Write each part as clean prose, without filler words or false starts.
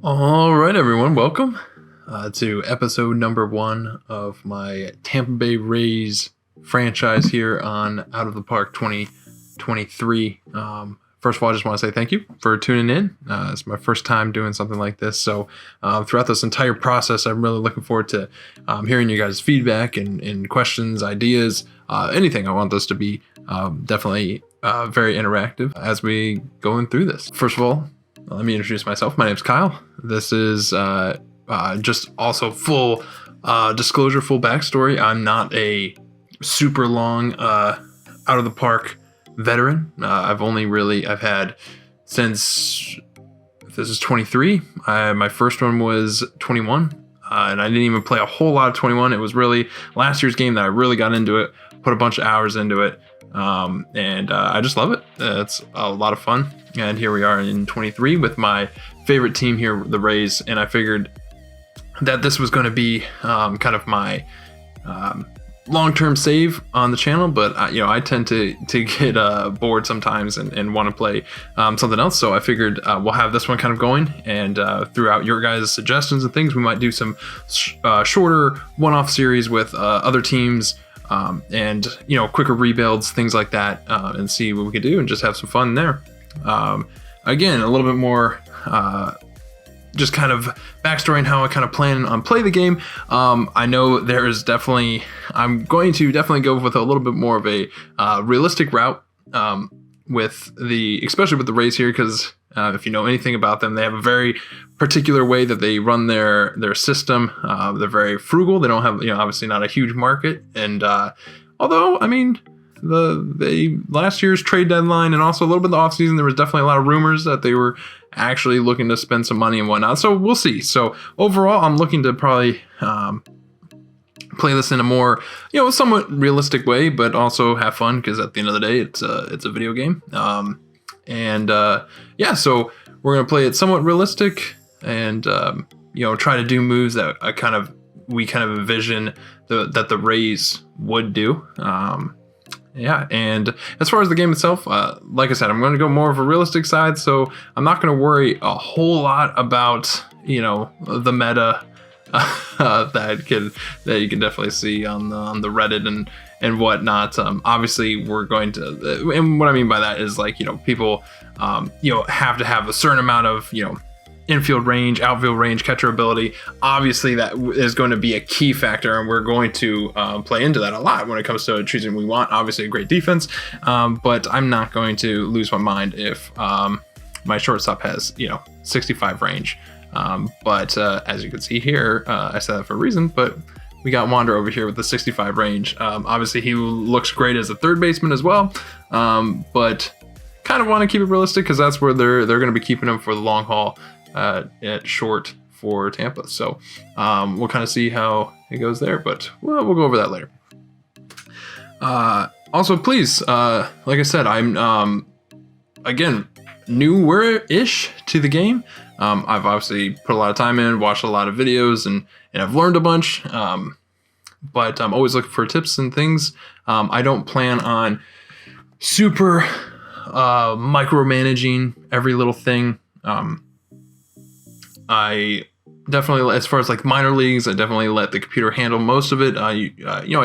All right, everyone, welcome to episode number 1 of my Tampa Bay Rays franchise here on Out of the Park 2023. First of all, I just want to say thank you for tuning in. It's my first time doing something like this, so throughout this entire process, I'm really looking forward to hearing you guys' feedback and questions, ideas, anything. I want this to be definitely very interactive as we going through this. First of all, let me introduce myself. My name's Kyle. This is just also full disclosure, full backstory. I'm not a super long out of the park veteran. I've had since, this is 23. My first one was 21, and I didn't even play a whole lot of 21. It was really last year's game that I really got into it, put a bunch of hours into it. And I just love it. It's a lot of fun. And here we are in 23 with my favorite team here, the Rays. And I figured that this was going to be kind of my long-term save on the channel. But I tend to get bored sometimes and want to play something else. So I figured we'll have this one kind of going. And throughout your guys' suggestions and things, we might do some shorter one-off series with other teams. And quicker rebuilds, things like that, and see what we could do and just have some fun there. Again, a little bit more just kind of backstory and how I kind of plan on play the game. I know there is I'm going to definitely go with a little bit more of a realistic route especially with the Rays here, because if you know anything about them, they have a very particular way that they run their system. They're very frugal. They don't have, obviously not a huge market. And although, I mean, the last year's trade deadline and also a little bit of the offseason, there was definitely a lot of rumors that they were actually looking to spend some money and whatnot. So we'll see. So overall, I'm looking to probably play this in a more, somewhat realistic way, but also have fun, because at the end of the day, it's a video game. So we're going to play it somewhat realistic and, try to do moves that we kind of envision that the Rays would do. And as far as the game itself, like I said, I'm going to go more of a realistic side, so I'm not going to worry a whole lot about, the meta that you can definitely see on the Reddit and whatnot. Obviously, we're going to, and what I mean by that is people, have to have a certain amount of, infield range, outfield range, catcher ability. Obviously, that is going to be a key factor, and we're going to play into that a lot when it comes to choosing. We want obviously a great defense, but I'm not going to lose my mind if my shortstop has 65 range. But as you can see here, I said that for a reason, but we got Wander over here with the 65 range. Obviously, he looks great as a third baseman as well, but kind of want to keep it realistic, because that's where they're going to be keeping him for the long haul at short for Tampa. So we'll kind of see how it goes there, but we'll go over that later. Also, please, like I said, I'm again newer-ish to the game. I've obviously put a lot of time in, watched a lot of videos, and I've learned a bunch. But I'm always looking for tips and things. I don't plan on super micromanaging every little thing. I definitely, as far as like minor leagues, I definitely let the computer handle most of it. I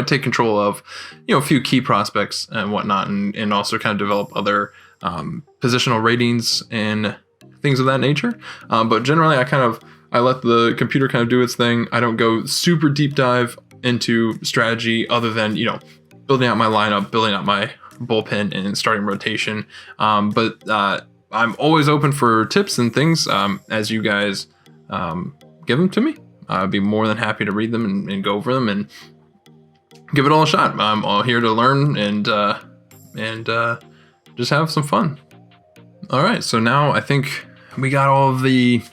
take control of, a few key prospects and whatnot, and also kind of develop other positional ratings and things of that nature. But generally, I let the computer kind of do its thing. I don't go super deep dive into strategy, other than building out my lineup, building out my bullpen, and starting rotation. But I'm always open for tips and things as you guys give them to me. I'd be more than happy to read them and go over them and give it all a shot. I'm all here to learn and just have some fun. All right, so now I think we got all of the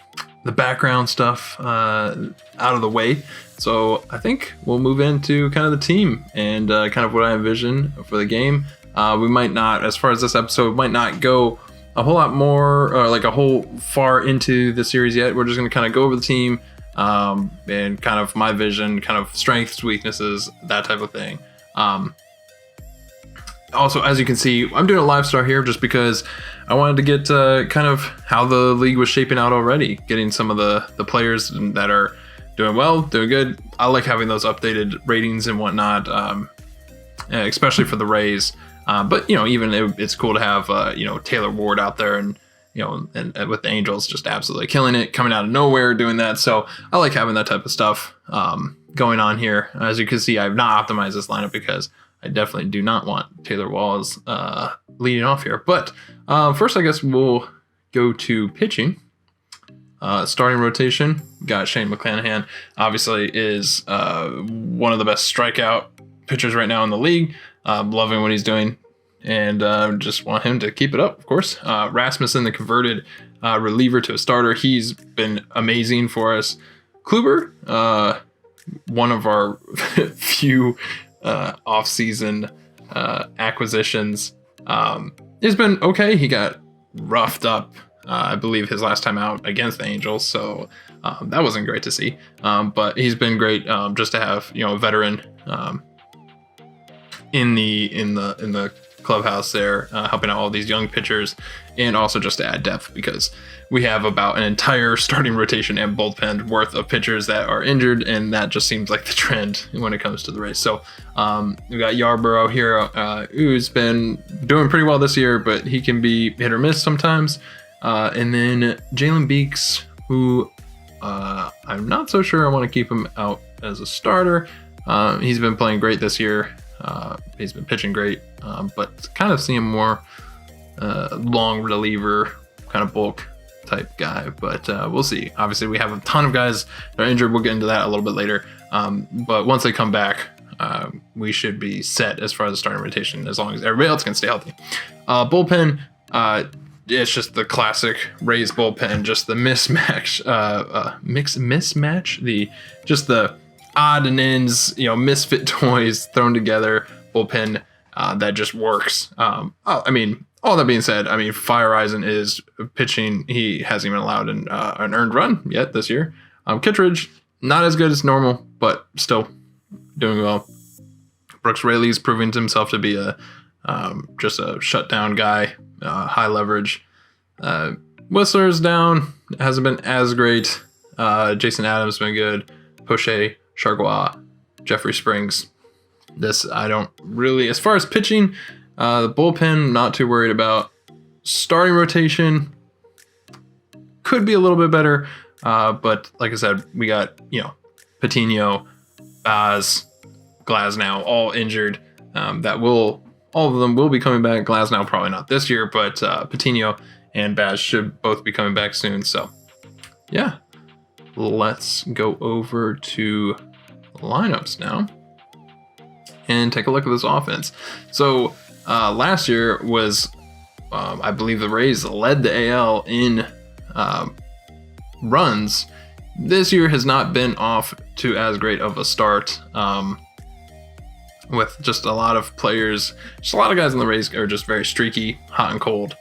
background stuff out of the way. So I think we'll move into kind of the team and kind of what I envision for the game. We might not, as far as this episode, might not go a whole lot more, like a whole far into the series yet. We're just going to kind of go over the team and kind of my vision, kind of strengths, weaknesses, that type of thing. Also, as you can see, I'm doing a live start here just because I wanted to get kind of how the league was shaping out already, getting some of the players that are doing well, doing good. I like having those updated ratings and whatnot, especially for the Rays. But, even it's cool to have, Taylor Ward out there and with the Angels just absolutely killing it, coming out of nowhere, doing that. So I like having that type of stuff going on here. As you can see, I've not optimized this lineup because I definitely do not want Taylor Walls leading off here. But first, I guess we'll go to pitching. Starting rotation, got Shane Mcclanahan. Obviously is one of the best strikeout pitchers right now in the league. Loving what he's doing. And just want him to keep it up, of course. Rasmussen, the converted reliever to a starter. He's been amazing for us. Kluber, one of our few off-season acquisitions, has been okay. He got roughed up, I believe, his last time out against the Angels, so that wasn't great to see. But he's been great just to have a veteran in the clubhouse there, helping out all these young pitchers, and also just to add depth because we have about an entire starting rotation and bullpen worth of pitchers that are injured, and that just seems like the trend when it comes to the race. So we got Yarborough here, who's been doing pretty well this year, but he can be hit or miss sometimes. And then Jalen Beeks, who I'm not so sure I want to keep him out as a starter. He's been playing great this year. He's been pitching great, but kind of seeing more long reliever, kind of bulk type guy. But we'll see. Obviously, we have a ton of guys that are injured. We'll get into that a little bit later. But once they come back, we should be set as far as the starting rotation, as long as everybody else can stay healthy. Bullpen, it's just the classic Rays bullpen, just the mismatch, the odd and ends, misfit toys thrown together bullpen that just works. All that being said, Fire Eisen is pitching. He hasn't even allowed an earned run yet this year. Kittredge, not as good as normal, but still doing well. Brooks Raley's proving himself to be just a shutdown guy, high leverage. Whistler's down, hasn't been as great. Jason Adams been good. Poche, Chargois, Jeffrey Springs. This I don't really, as far as pitching, the bullpen, not too worried about. Starting rotation could be a little bit better, but like I said, we got Patino, Baz, Glasnow, all injured. All of them will be coming back. Glasnow probably not this year, but Patino and Baz should both be coming back soon. So yeah, let's go over to lineups now and take a look at this offense. So last year was, I believe the Rays led the AL in runs. This year has not been off to as great of a start, with just a lot of players, just a lot of guys in the Rays are just very streaky, hot and cold.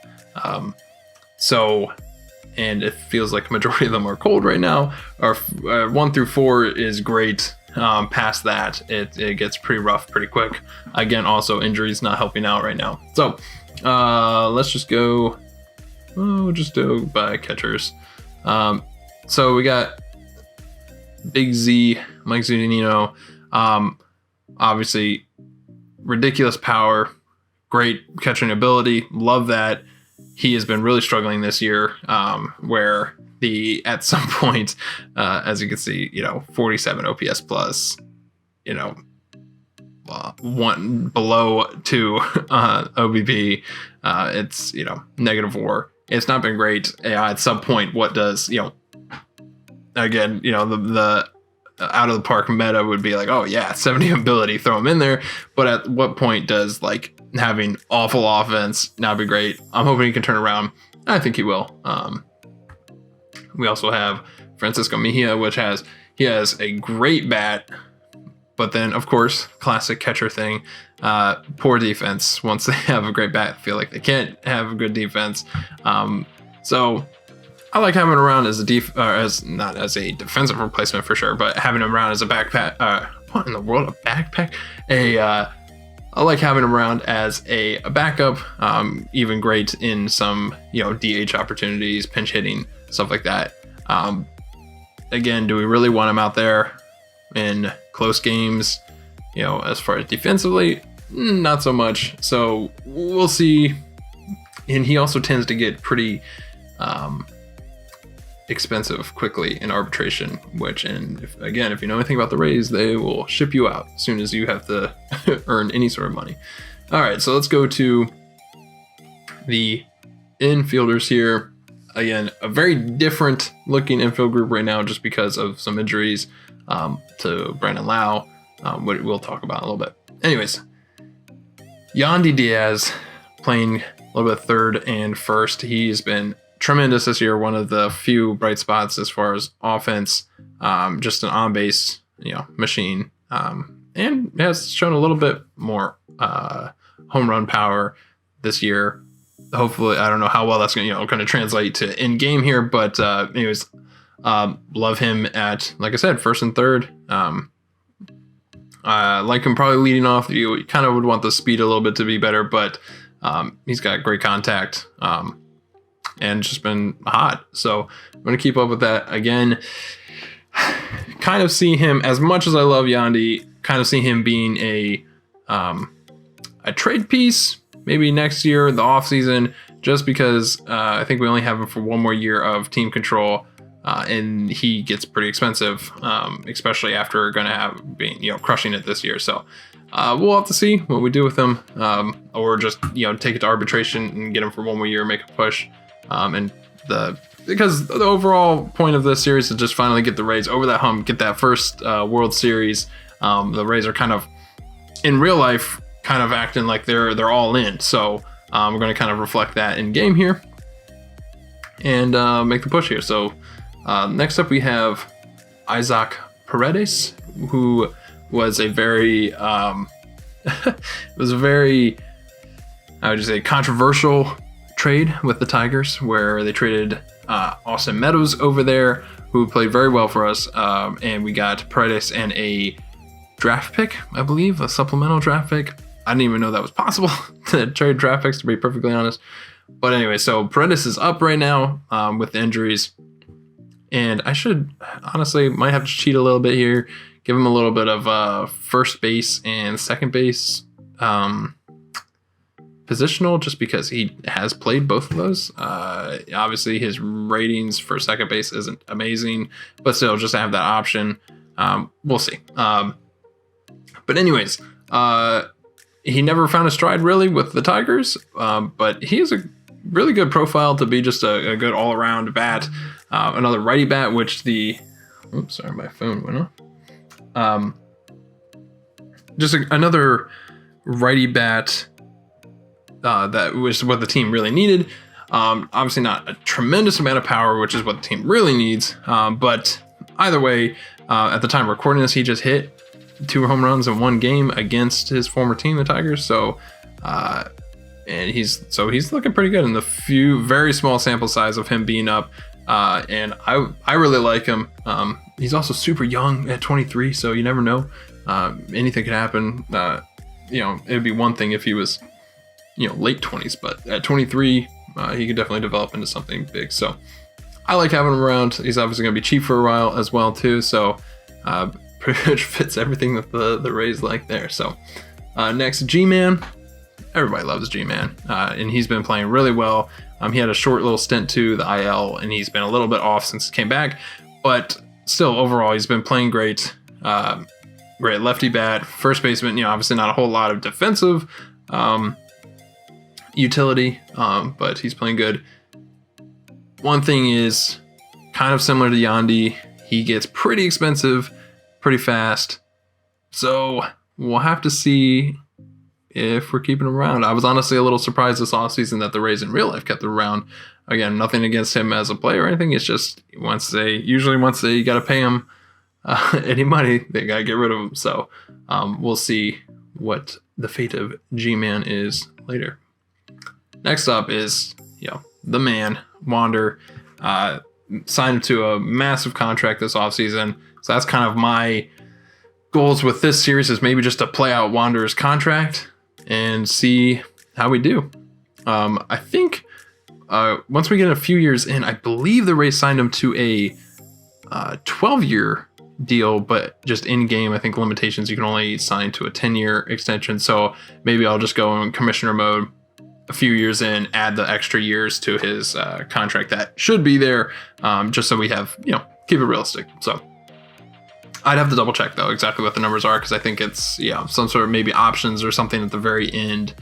And it feels like a majority of them are cold right now. Our 1 through 4 is great. Past that, it gets pretty rough pretty quick. Again, also injuries not helping out right now. So let's just go. We'll just go by catchers. So we got Big Z, Mike Zunino. Obviously, ridiculous power, great catching ability. Love that. He has been really struggling this year, where at some point, as you can see, 47 OPS plus, one below 2 OBP. It's -4. It's not been great. At some point, what does again, the out of the park meta would be like, oh yeah, 70 ability, throw him in there. But at what point does having awful offense now be great? I'm hoping he can turn around. I think he will. We also have Francisco Mejia, he has a great bat, but then of course, classic catcher thing, poor defense. Once they have a great bat, feel like they can't have a good defense. So I like having him around as not as a defensive replacement for sure, but having him around as a backpack. What in the world? A backpack? I like having him around as a backup, even great in some, DH opportunities, pinch hitting, stuff like that. Again, do we really want him out there in close games? As far as defensively, not so much. So we'll see. And he also tends to get pretty expensive quickly in arbitration, if you know anything about the Rays, they will ship you out as soon as you have to earn any sort of money. All right, so let's go to the infielders here. Again, a very different looking infield group right now just because of some injuries to Brandon Lau, what we'll talk about in a little bit. Anyways, Yandy Diaz playing a little bit third and first. He's been tremendous this year, one of the few bright spots as far as offense, just an on-base, machine, and has shown a little bit more home run power this year. Hopefully, I don't know how well that's going to translate to in game here, but anyways, love him at, like I said, first and third. Like him probably leading off. You kind of would want the speed a little bit to be better, but he's got great contact. And just been hot. So I'm going to keep up with that. Again, kind of see him, as much as I love Yandy, kind of see him being a trade piece maybe next year, the offseason, just because I think we only have him for one more year of team control. And he gets pretty expensive, especially after going to have been, crushing it this year. So we'll have to see what we do with him, or just, take it to arbitration and get him for one more year, make a push. Because the overall point of this series is just finally get the Rays over that hump, get that first World Series. The Rays are kind of in real life, kind of acting like they're all in. So we're going to kind of reflect that in game here and make the push here. So next up we have Isaac Paredes, who was a very I would say controversial trade with the Tigers, where they traded Austin Meadows over there, who played very well for us, and we got Paredes and a draft pick, I believe, a supplemental draft pick. I didn't even know that was possible to trade draft picks, to be perfectly honest. But anyway, so Paredes is up right now with the injuries, and I should honestly might have to cheat a little bit here, give him a little bit of first base and second base positional, just because he has played both of those. Obviously his ratings for second base isn't amazing, but still, just to have that option, we'll see. But anyways, he never found a stride really with the Tigers, but he has a really good profile to be just a good all-around bat, another righty bat, which oops, sorry, my phone went off. Just another righty bat that was what the team really needed. Obviously not a tremendous amount of power, which is what the team really needs. But either way, at the time of recording this, he just hit 2 home runs in one game against his former team, the Tigers. So, and he's looking pretty good in the very small sample size of him being up. And I really like him. He's also super young at 23, so you never know. Anything could happen. It'd be one thing if he was, late 20s, but at 23, he could definitely develop into something big. So I like having him around. He's obviously going to be cheap for a while as well, too. So pretty much fits everything that the Rays like there. So next, G-Man. Everybody loves G-Man, and he's been playing really well. He had a short little stint to the IL, and he's been a little bit off since he came back. But still, overall, he's been playing great. Great lefty bat, first baseman. Obviously not a whole lot of defensive utility, but he's playing good. One thing is kind of similar to Yandy. He gets pretty expensive pretty fast. So we'll have to see if we're keeping him around. I was honestly a little surprised this offseason that the Rays in real life kept him around. Again, nothing against him as a player or anything. It's just once they got to pay him any money, they got to get rid of him. So we'll see what the fate of G-Man is later. Next up is, the man, Wander. Signed him to a massive contract this offseason. So that's kind of my goals with this series, is maybe just to play out Wander's contract. and see how we do. I think once we get a few years in, I believe the Rays signed him to a 12-year deal, but just in game, I think limitations, you can only sign to a 10-year extension. So maybe I'll just go in commissioner mode a few years in, add the extra years to his contract that should be there, just so we have, keep it realistic. So I'd have to double check though exactly what the numbers are, because I think it's some sort of maybe options or something at the very end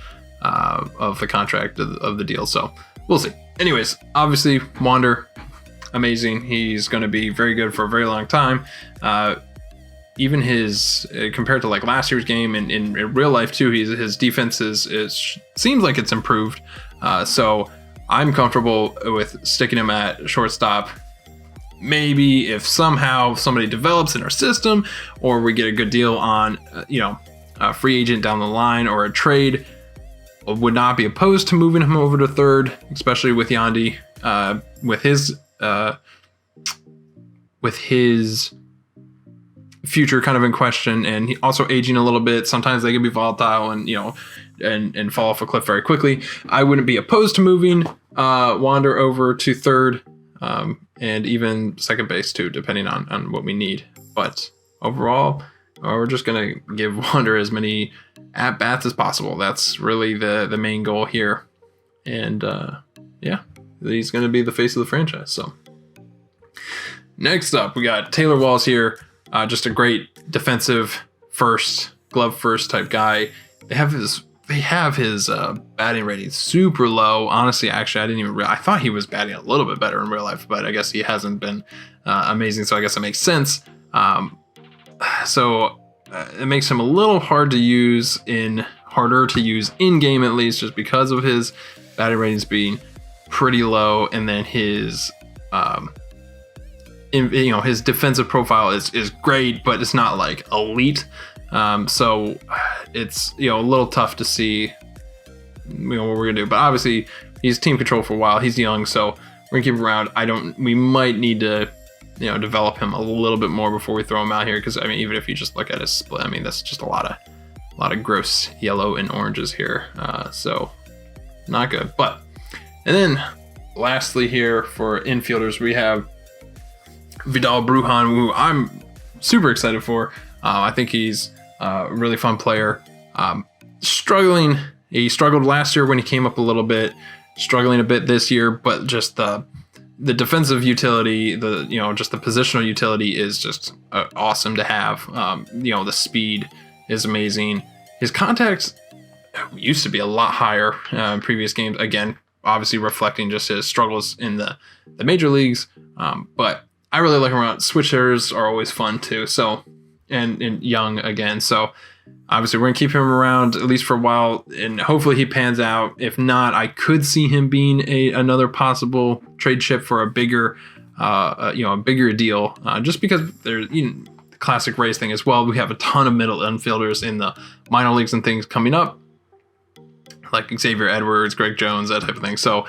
of the contract of the deal. So we'll see. Anyways, obviously Wander, amazing. He's going to be very good for a very long time. Even his compared to like last year's game and in real life too, his defense seems like it's improved. So I'm comfortable with sticking him at shortstop. Maybe if somehow somebody develops in our system, or we get a good deal on a free agent down the line or a trade, would not be opposed to moving him over to third, especially with Yandy, with his future kind of in question, and he also aging a little bit. Sometimes they can be volatile and and fall off a cliff very quickly. I wouldn't be opposed to moving Wander over to third, and even second base too, depending on what we need. But overall, we're just gonna give Wander as many at bats as possible. That's really the main goal here, and he's gonna be the face of the franchise. So next up, we got Taylor Walls here. Just a great defensive first, glove first type guy. They have his batting rating super low. Honestly, actually, I didn't even I thought he was batting a little bit better in real life, but I guess he hasn't been amazing. So I guess it makes sense. So it makes him a little harder to use in game, at least, just because of his batting ratings being pretty low, and then his his defensive profile is great, but it's not like elite. So it's a little tough to see what we're gonna do. But obviously he's team control for a while. He's young, so we're gonna keep him around. We might need to develop him a little bit more before we throw him out here, because even if you just look at his split, that's just a lot of gross yellow and oranges here. So not good. And then lastly here for infielders, we have Vidal Bruhan, who I'm super excited for. I think he's a really fun player. He struggled last year when he came up a little bit, struggling a bit this year, but just the defensive utility, just the positional utility is just awesome to have. The speed is amazing. His contacts used to be a lot higher in previous games. Again, obviously reflecting just his struggles in the major leagues. But I really like him around. Switch hitters are always fun too. So, and young again. So obviously we're gonna keep him around at least for a while, and hopefully he pans out. If not, I could see him being another possible trade chip for a bigger deal. Just because there's the classic Rays thing as well. We have a ton of middle infielders in the minor leagues and things coming up, like Xavier Edwards, Greg Jones, that type of thing. So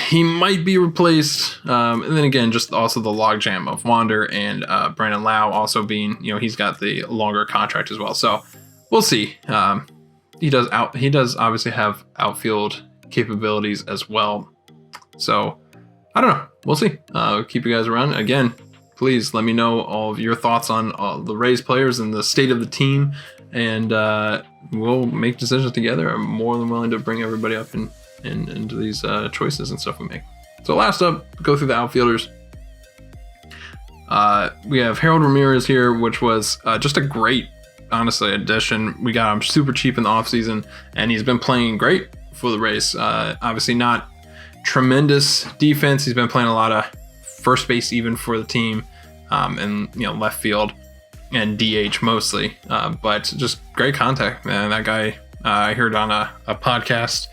he might be replaced. And then again, just also the logjam of Wander and Brandon Lau also being, he's got the longer contract as well. So we'll see. He does obviously have outfield capabilities as well. So I don't know. We'll see. Keep you guys around. Again, please let me know all of your thoughts on the Rays players and the state of the team. And we'll make decisions together. I'm more than willing to bring everybody up into these choices and stuff we make. So last up, go through the outfielders. We have Harold Ramirez here, which was just a great, honestly, addition. We got him super cheap in the offseason, and he's been playing great for the Rays. Obviously not tremendous defense. He's been playing a lot of first base even for the team, and left field and DH mostly, but just great contact, man. That guy, I heard on a podcast.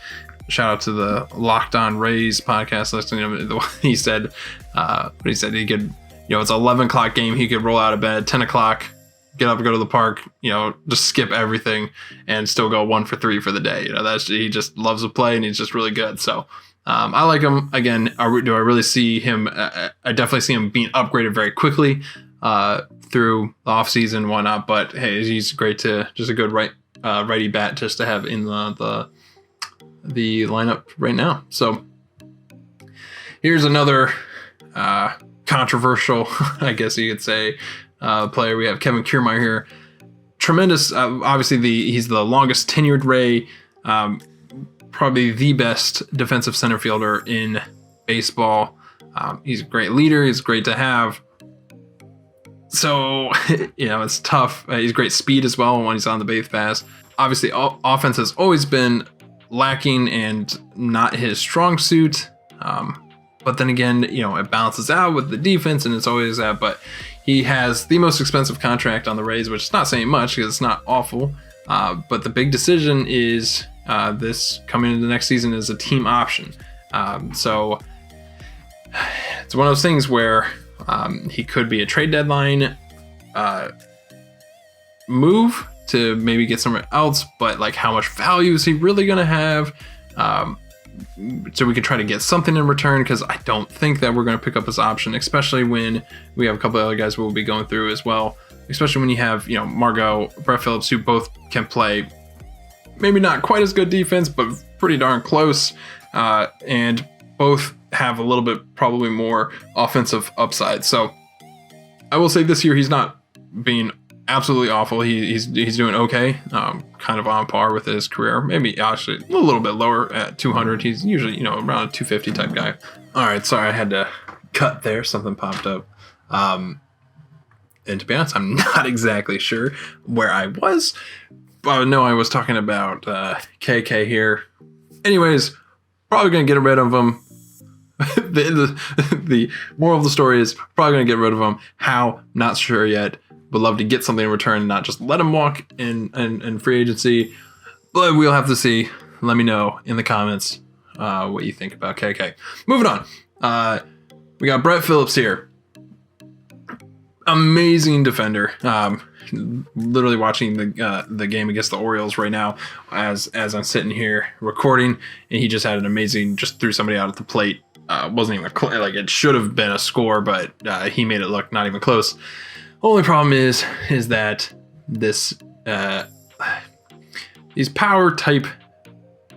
Shout out to the Locked On Rays podcast. Listening to him, he said he could, it's an 11 o'clock game. He could roll out of bed 10 o'clock, get up and go to the park, just skip everything and still go 1 for 3 for the day. He just loves to play, and he's just really good. So I like him. Again, do I really see him? I definitely see him being upgraded very quickly through the offseason, whatnot. But hey, he's great just a good right righty bat just to have in the lineup right now. So here's another controversial, I guess you could say, player. We have Kevin Kiermar here. Tremendous. Obviously, he's the longest tenured Ray. Probably the best defensive center fielder in baseball. He's a great leader. He's great to have. So, it's tough. He's great speed as well when he's on the base pass. Obviously, offense has always been lacking and not his strong suit. But then again, it balances out with the defense, and it's always that. But he has the most expensive contract on the Rays, which is not saying much because it's not awful. But the big decision is this coming into the next season is a team option. So it's one of those things where he could be a trade deadline move to maybe get somewhere else, but like how much value is he really going to have? So we could try to get something in return, because I don't think that we're going to pick up this option, especially when we have a couple of other guys we'll be going through as well, especially when you have, Margot, Brett Phillips, who both can play maybe not quite as good defense, but pretty darn close, and both have a little bit probably more offensive upside. So I will say this year he's not being absolutely awful. He's doing okay, kind of on par with his career. Maybe actually a little bit lower at 200. He's usually around a 250 type guy. All right, sorry, I had to cut there. Something popped up. And to be honest, I'm not exactly sure where I was. But no, I was talking about KK here. Anyways, probably gonna get rid of him. The moral of the story is probably gonna get rid of him. How? Not sure yet. Would love to get something in return, not just let him walk in free agency. But we'll have to see. Let me know in the comments what you think about KK. Moving on. We got Brett Phillips here. Amazing defender. Literally watching the game against the Orioles right now as I'm sitting here recording, and he just had an amazing, just threw somebody out at the plate. Wasn't even like it should have been a score, but he made it look not even close. Only problem is that this these power type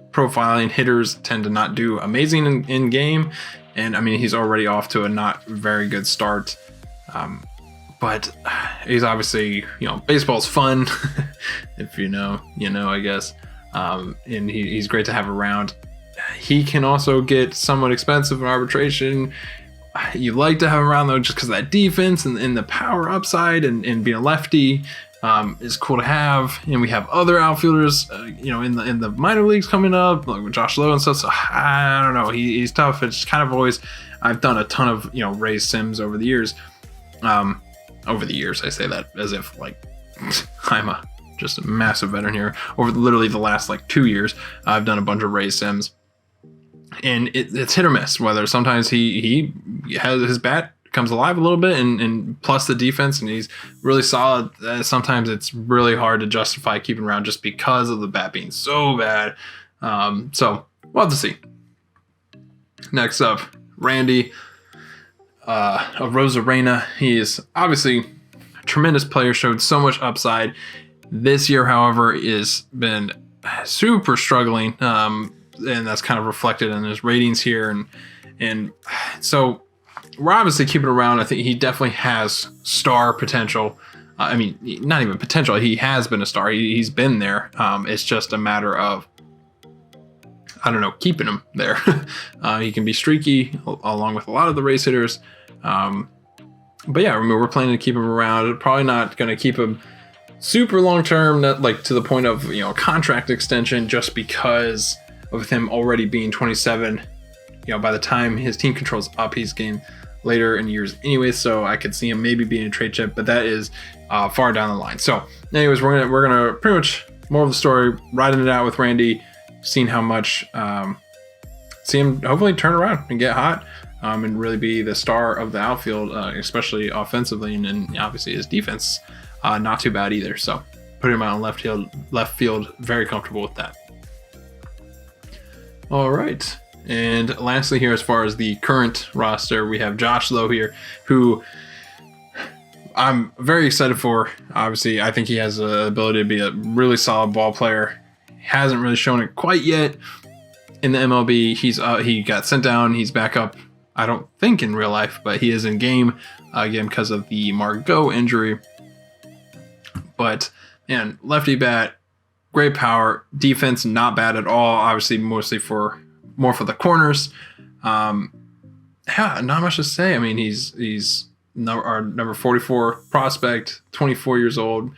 profiling hitters tend to not do amazing in game, and I mean he's already off to a not very good start. But he's obviously, baseball's fun. If you know, I guess. And he's great to have around. He can also get somewhat expensive in arbitration. You like to have him around though, just because of that defense and the power upside and being a lefty is cool to have. And we have other outfielders, in the minor leagues coming up, like with Josh Lowe and stuff. So I don't know. He's tough. It's kind of always, I've done a ton of, Ray Sims over the years. I say that as if like I'm just a massive veteran here. Over literally the last 2 years, I've done a bunch of Ray Sims, and it's hit or miss. Whether sometimes he has his bat comes alive a little bit, and plus the defense, and he's really solid. Sometimes it's really hard to justify keeping around just because of the bat being so bad. So we'll have to see. Next up, Randy. Uh Rosarina. He is obviously a tremendous player, showed so much upside. This year, however, is been super struggling, and that's kind of reflected in his ratings here. And so we're obviously keeping around. I think he definitely has star potential. I mean, not even potential. He has been a star. He's been there. It's just a matter of, I don't know, keeping him there. He can be streaky along with a lot of the race hitters. But yeah, we're planning to keep him around. Probably not going to keep him super long term, not like to the point of, contract extension, just because of him already being 27. By the time his team control's up, he's getting later in years anyway. So I could see him maybe being a trade chip, but that is far down the line. So anyways, we're gonna pretty much more of the story, riding it out with Randy, seeing how much, see him hopefully turn around and get hot, and really be the star of the outfield, especially offensively, and obviously his defense, not too bad either. So putting him out on left field, very comfortable with that. All right. And lastly here, as far as the current roster, we have Josh Lowe here, who I'm very excited for. Obviously, I think he has the ability to be a really solid ball player. Hasn't really shown it quite yet in the MLB. He got sent down. He's back up. I don't think in real life, but he is in game again because of the Margot injury. But man, lefty bat, great power, defense not bad at all. Obviously, mostly more for the corners. Yeah, not much to say. I mean, he's our number 44 prospect, 24 years old.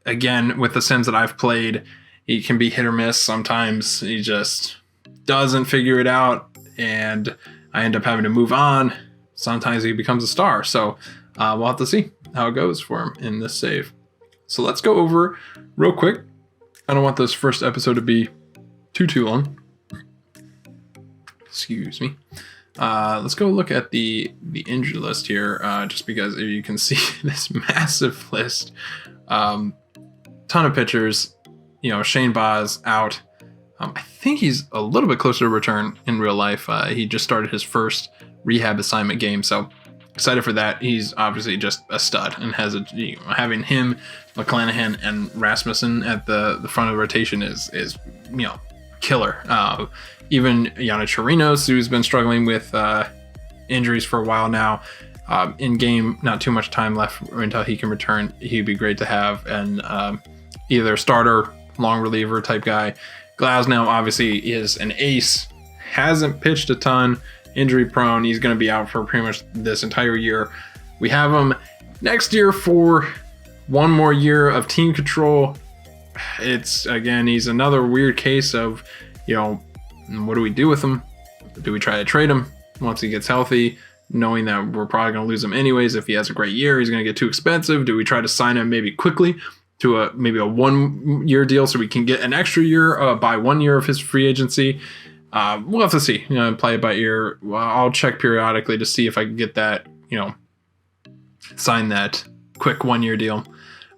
Again, with the Sims that I've played, he can be hit or miss. Sometimes he just doesn't figure it out, and I end up having to move on. Sometimes he becomes a star. So we'll have to see how it goes for him in this save. So let's go over real quick. I don't want this first episode to be too long. Excuse me. Let's go look at the injury list here, just because you can see this massive list. Ton of pitchers. Shane Baz out. I think he's a little bit closer to return in real life. He just started his first rehab assignment game, so excited for that. He's obviously just a stud and has having him, Mcclanahan, and Rasmussen at the front of the rotation is killer. Even Yandy Diaz, who's been struggling with injuries for a while now. In game, not too much time left until he can return. He'd be great to have, and either starter, long reliever type guy. Glasnow obviously is an ace. Hasn't pitched a ton. Injury prone. He's going to be out for pretty much this entire year. We have him next year for one more year of team control. He's another weird case of, what do we do with him? Do we try to trade him once he gets healthy, knowing that we're probably going to lose him anyways? If he has a great year, he's going to get too expensive. Do we try to sign him maybe quickly to maybe a 1 year deal so we can get an extra year by 1 year of his free agency? We'll have to see. Play it by ear. I'll check periodically to see if I can get that, sign that quick 1 year deal.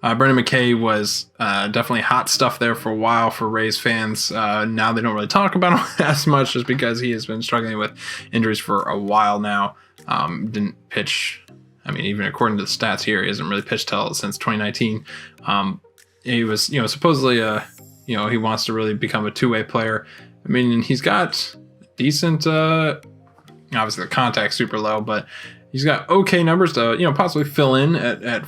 Brendan McKay was definitely hot stuff there for a while for Rays fans. Now they don't really talk about him as much just because he has been struggling with injuries for a while now. Didn't pitch. I mean, even according to the stats here, he hasn't really pitched since 2019. He was, supposedly, he wants to really become a two-way player. I mean, he's got decent, obviously the contact's super low, but he's got okay numbers to, possibly fill in at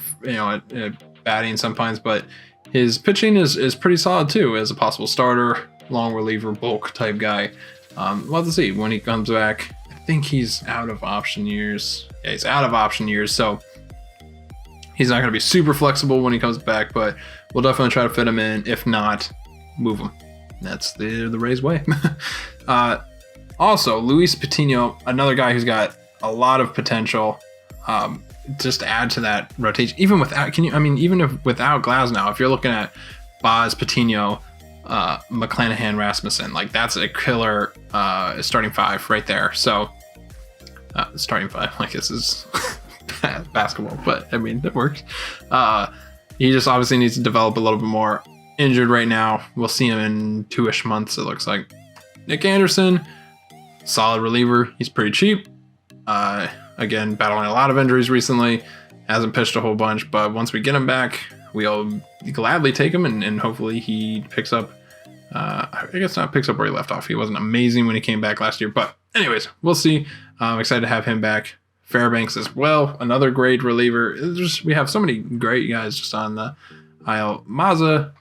batting sometimes, but his pitching is pretty solid too as a possible starter, long reliever, bulk type guy. We'll have to see when he comes back. I think he's out of option years. Yeah, he's out of option years, so he's not going to be super flexible when he comes back, but we'll definitely try to fit him in. If not, move him. That's the Rays way. Also, Luis Patino, another guy who's got a lot of potential. Just to add to that rotation, even without without Glasnow, if you're looking at Baz, Patino, Mcclanahan, Rasmussen, like that's a killer starting five right there. So starting five, like this is basketball, but I mean it works. He just obviously needs to develop a little bit more. Injured right now. We'll see him in 2-ish months, it looks like. Nick Anderson, solid reliever. He's pretty cheap. Again, battling a lot of injuries recently. Hasn't pitched a whole bunch, but once we get him back, we'll gladly take him, and hopefully he picks up. I guess not picks up where he left off. He wasn't amazing when he came back last year, but anyways, we'll see. I'm excited to have him back. Fairbanks as well, another great reliever. We have so many great guys just on the aisle. Mazza,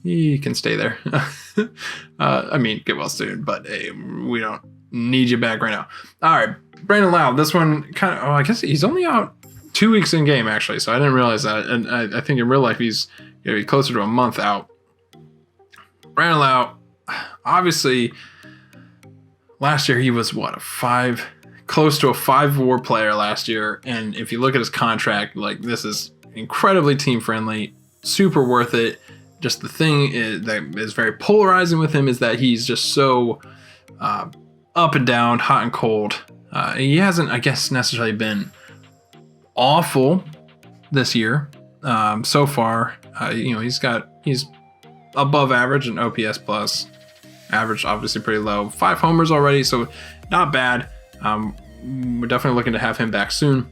he can stay there. Get well soon, but hey, we don't need you back right now. All right, Brandon Lau. This one I guess he's only out 2 weeks in game actually, so I didn't realize that. And I think in real life he's gonna be closer to a month out. Brandon Lau, obviously, last year he was close to a 5 WAR player last year, and if you look at his contract, like this is incredibly team friendly, super worth it. Just the thing that is very polarizing with him is that he's just so up and down, hot and cold. He hasn't, I guess, necessarily been awful this year so far. He's above average in OPS plus. Average obviously pretty low. 5 homers already, so not bad. We're definitely looking to have him back soon.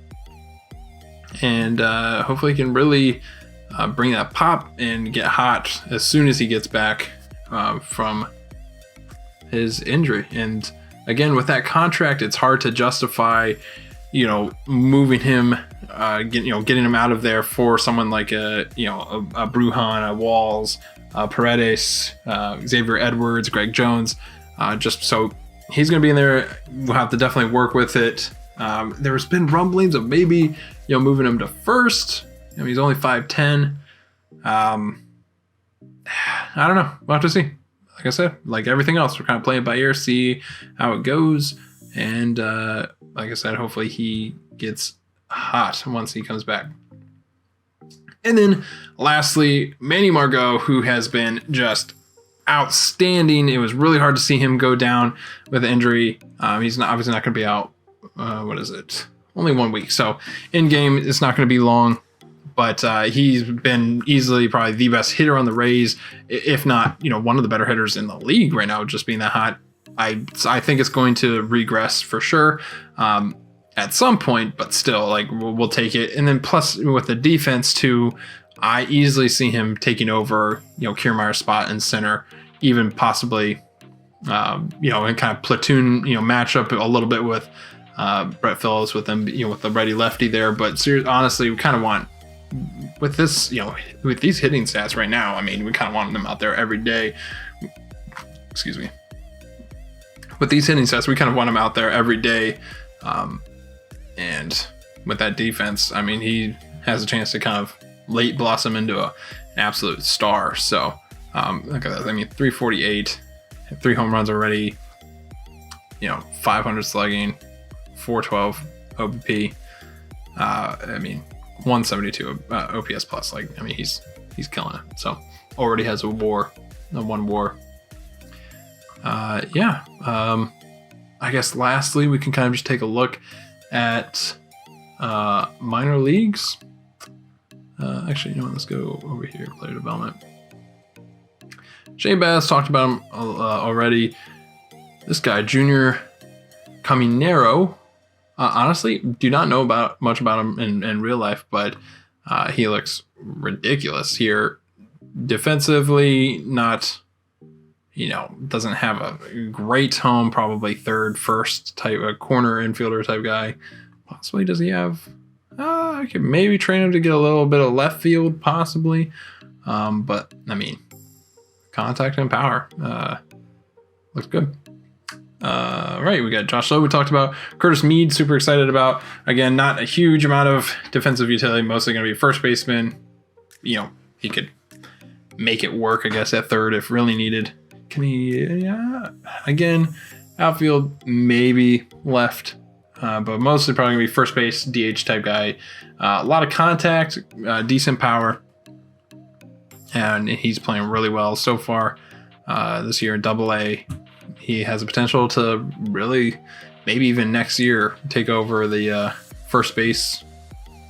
and hopefully he can really bring that pop and get hot as soon as he gets back from his injury. And again, with that contract, it's hard to justify, moving him, getting him out of there for someone like a Bruhan, a Walls, Paredes, Xavier Edwards, Greg Jones. Just so he's going to be in there. We'll have to definitely work with it. There's been rumblings of maybe, moving him to first. He's only 5'10". I don't know. We'll have to see. Like I said, like everything else, we're kind of playing it by ear, see how it goes. And like I said, hopefully he gets hot once he comes back. And then lastly, Manny Margot, who has been just outstanding. It was really hard to see him go down with an injury. He's obviously not going to be out. Only 1 week. So in game, it's not going to be long. But he's been easily probably the best hitter on the Rays, if not, one of the better hitters in the league right now, just being that hot. I think it's going to regress for sure at some point, but still, like, we'll take it. And then plus with the defense too, I easily see him taking over, Kiermar's spot in center, even possibly, in kind of platoon, matchup a little bit with Brett Phillips with them, with the righty lefty there. But honestly, we kind of want, with this, with these hitting stats right now, I mean, we kind of want them out there every day. Excuse me. With these hitting stats, we kind of want him out there every day. And with that defense, I mean, he has a chance to kind of late blossom into an absolute star. So, look at that. I mean, 348, 3 home runs already, 500 slugging, 412 OBP. I mean, 172 OPS plus. Like, I mean, he's killing it. So already has a one WAR. I guess lastly, we can kind of just take a look at minor leagues. Actually, let's go over here, player development. Shane Bass, talked about him already. This guy, Junior Caminero, honestly, do not know much about him in real life, but he looks ridiculous here. Defensively, not, doesn't have a great home, probably third, first type, a corner infielder type guy. Possibly does he have, I could maybe train him to get a little bit of left field, possibly. But, I mean, contact and power. Looks good. Right, we got Josh Lowe we talked about. Curtis Mead, super excited about. Again, not a huge amount of defensive utility, mostly going to be first baseman. He could make it work, I guess, at third if really needed. Can he, again, outfield, maybe left, but mostly probably going to be first base, DH type guy. A lot of contact, decent power, and he's playing really well so far this year in Double-A. He has the potential to really, maybe even next year, take over the first base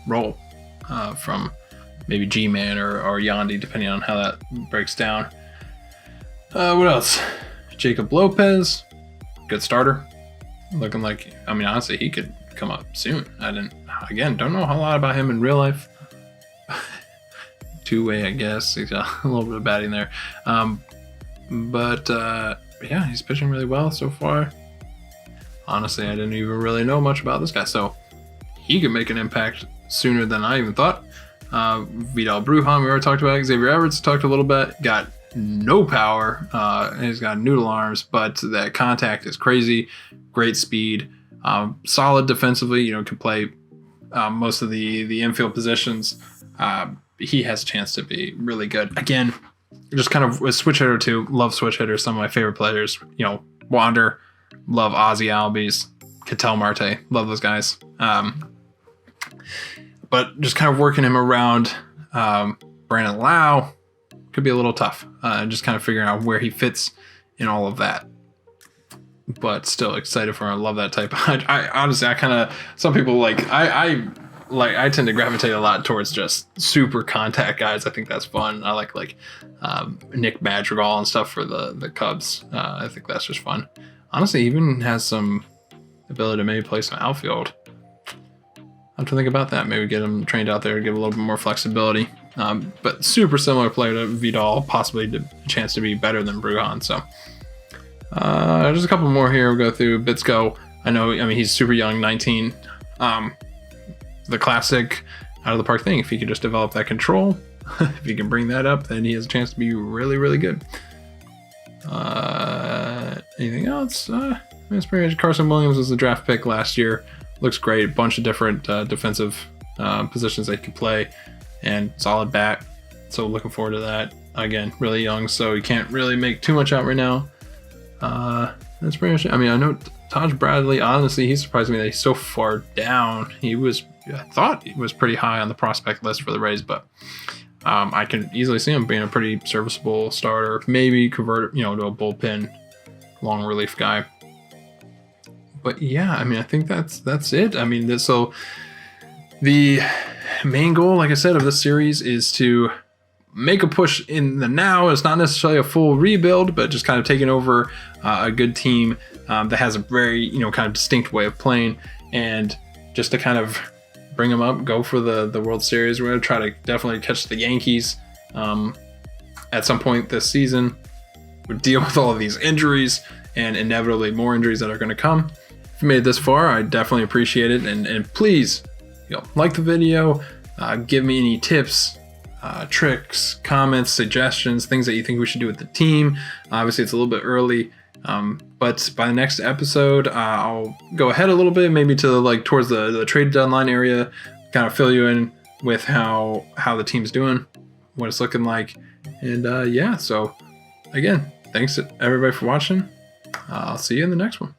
role from maybe G-Man or Yandy, depending on how that breaks down. What else? Jacob Lopez, good starter. Looking like, I mean, honestly, he could come up soon. Don't know a lot about him in real life. Two-way, I guess. He's got a little bit of batting there. Yeah, he's pitching really well so far. Honestly, I didn't even really know much about this guy, so he could make an impact sooner than I even thought. Vidal Bruhan, we already talked about. Xavier Edwards talked a little bit. Got no power. He's got noodle arms, but that contact is crazy. Great speed. Solid defensively. Can play most of the infield positions. He has a chance to be really good. Again, just kind of a switch hitter too. Love switch hitters. Some of my favorite players. Wander. Love Ozzy Albies. Ketel Marte. Love those guys. But just kind of working him around Brandon Lau could be a little tough. Just kind of figuring out where he fits in all of that. But still excited for him. I love that type. I honestly, some people I tend to gravitate a lot towards just super contact guys. I think that's fun. I like Nick Madrigal and stuff for the Cubs. I think that's just fun. Honestly, even has some ability to maybe play some outfield. I have to think about that. Maybe get him trained out there, give a little bit more flexibility. But super similar player to Vidal, possibly a chance to be better than Bruhan. So just a couple more here we'll go through. Bitsko, I mean, he's super young, 19. The classic out of the park thing. If he could just develop that control, if he can bring that up, then he has a chance to be really, really good. Anything else? That's pretty much. Carson Williams was the draft pick last year. Looks great. Bunch of different defensive positions they could play, and solid bat. So looking forward to that. Again, really young, so you can't really make too much out right now. That's pretty much it. I mean, I know Taj Bradley, honestly, he surprised me that he's so far down. I thought he was pretty high on the prospect list for the Rays, but I can easily see him being a pretty serviceable starter. Maybe convert, to a bullpen long relief guy. But yeah, I mean, I think that's it. I mean, so the main goal, like I said, of this series is to make a push in the now. It's not necessarily a full rebuild, but just kind of taking over a good team that has a very, kind of distinct way of playing, and just to kind of bring them up, go for the World Series. We're going to try to definitely catch the Yankees at some point this season. We deal with all of these injuries and inevitably more injuries that are going to come. If you made it this far, I definitely appreciate it. And please, like the video, give me any tips, tricks, comments, suggestions, things that you think we should do with the team. Obviously, it's a little bit early, but by the next episode, I'll go ahead a little bit, maybe to towards the trade deadline area, kind of fill you in with how the team's doing, what it's looking like, and yeah. So again, thanks to everybody for watching. I'll see you in the next one.